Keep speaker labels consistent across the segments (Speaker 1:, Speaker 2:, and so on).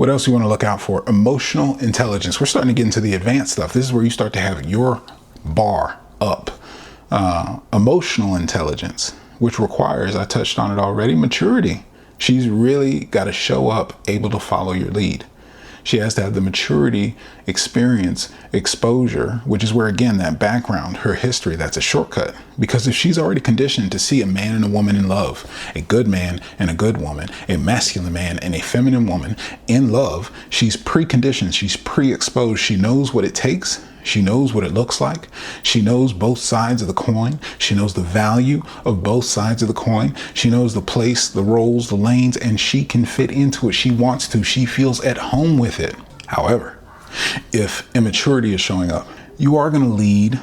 Speaker 1: What else you want to look out for? Emotional intelligence. We're starting to get into the advanced stuff. This is where you start to have your bar up. Emotional intelligence, which requires, I touched on it already, maturity. She's really got to show up able to follow your lead. She has to have the maturity, experience, exposure, which is where, again, that background, her history, that's a shortcut. Because if she's already conditioned to see a man and a woman in love, a good man and a good woman, a masculine man and a feminine woman in love, she's preconditioned, she's pre-exposed, she knows what it takes. She knows what it looks like. She knows both sides of the coin. She knows the value of both sides of the coin. She knows the place, the roles, the lanes, and she can fit into it. She wants to. She feels at home with it. However, if immaturity is showing up, you are going to lead,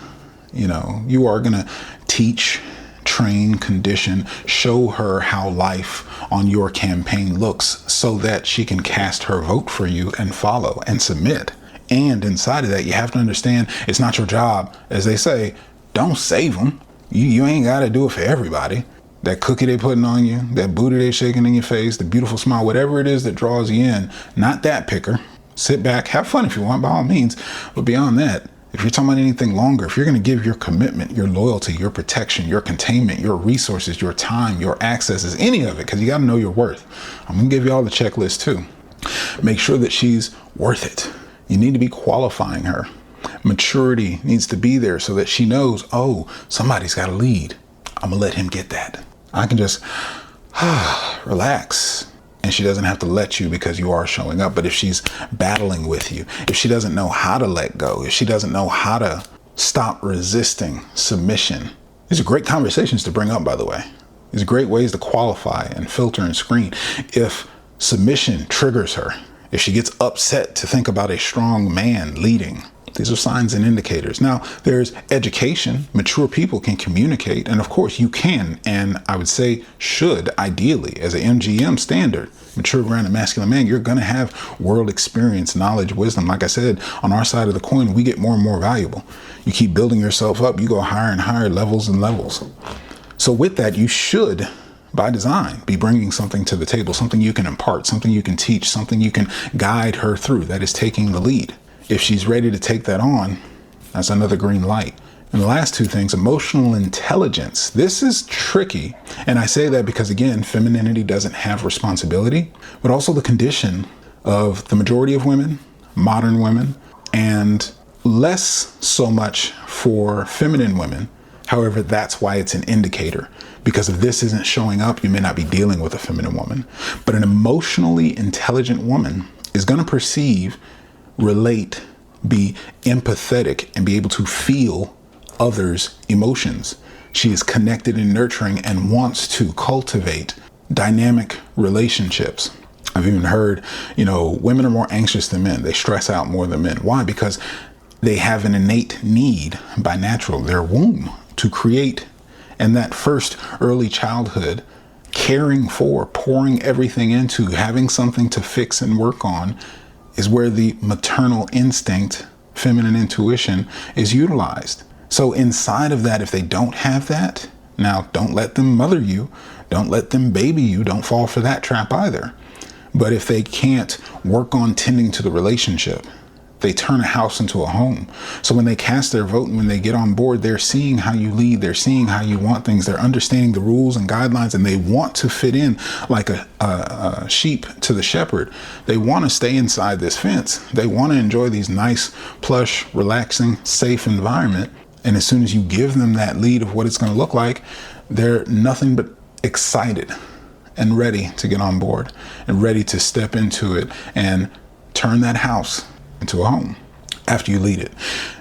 Speaker 1: you are going to teach, train, condition, show her how life on your campaign looks so that she can cast her vote for you and follow and submit. And inside of that, you have to understand it's not your job. As they say, don't save them. You ain't got to do it for everybody. That cookie they putting on you, that booty they shaking in your face, the beautiful smile, whatever it is that draws you in, not that picker. Sit back, have fun if you want, by all means. But beyond that, if you're talking about anything longer, if you're going to give your commitment, your loyalty, your protection, your containment, your resources, your time, your accesses, any of it, because you got to know your worth. I'm going to give you all the checklist too. Make sure that she's worth it. You need to be qualifying her. Maturity needs to be there so that she knows, oh, somebody's got to lead. I'm going to let him get that. I can just relax. And she doesn't have to let you because you are showing up. But if she's battling with you, if she doesn't know how to let go, if she doesn't know how to stop resisting submission, these are great conversations to bring up, by the way. These are great ways to qualify and filter and screen. If submission triggers her, if she gets upset to think about a strong man leading, these are signs and indicators. Now, there's education. Mature people can communicate. And of course, you can, and I would say should, ideally, as an MGM standard, mature, grounded, masculine man, you're going to have world experience, knowledge, wisdom. Like I said, on our side of the coin, we get more and more valuable. You keep building yourself up. You go higher and higher levels and levels. So with that, you should, by design, be bringing something to the table, something you can impart, something you can teach, something you can guide her through. That is taking the lead. If she's ready to take that on, that's another green light. And the last two things, emotional intelligence. This is tricky. And I say that because, again, femininity doesn't have responsibility, but also the condition of the majority of women, modern women, and less so much for feminine women. However, that's why it's an indicator. Because if this isn't showing up, you may not be dealing with a feminine woman. But an emotionally intelligent woman is going to perceive, relate, be empathetic, and be able to feel others' emotions. She is connected and nurturing and wants to cultivate dynamic relationships. I've even heard, women are more anxious than men. They stress out more than men. Why? Because they have an innate need by natural, their womb, to create. And that first early childhood, caring for, pouring everything into, having something to fix and work on, is where the maternal instinct, feminine intuition, is utilized. So inside of that, if they don't have that, now don't let them mother you, don't let them baby you, don't fall for that trap either. But if they can't work on tending to the relationship, they turn a house into a home. So when they cast their vote and when they get on board, they're seeing how you lead, they're seeing how you want things, they're understanding the rules and guidelines, and they want to fit in like a sheep to the shepherd. They want to stay inside this fence. They want to enjoy these nice, plush, relaxing, safe environment. And as soon as you give them that lead of what it's going to look like, they're nothing but excited and ready to get on board and ready to step into it and turn that house into a home after you lead it.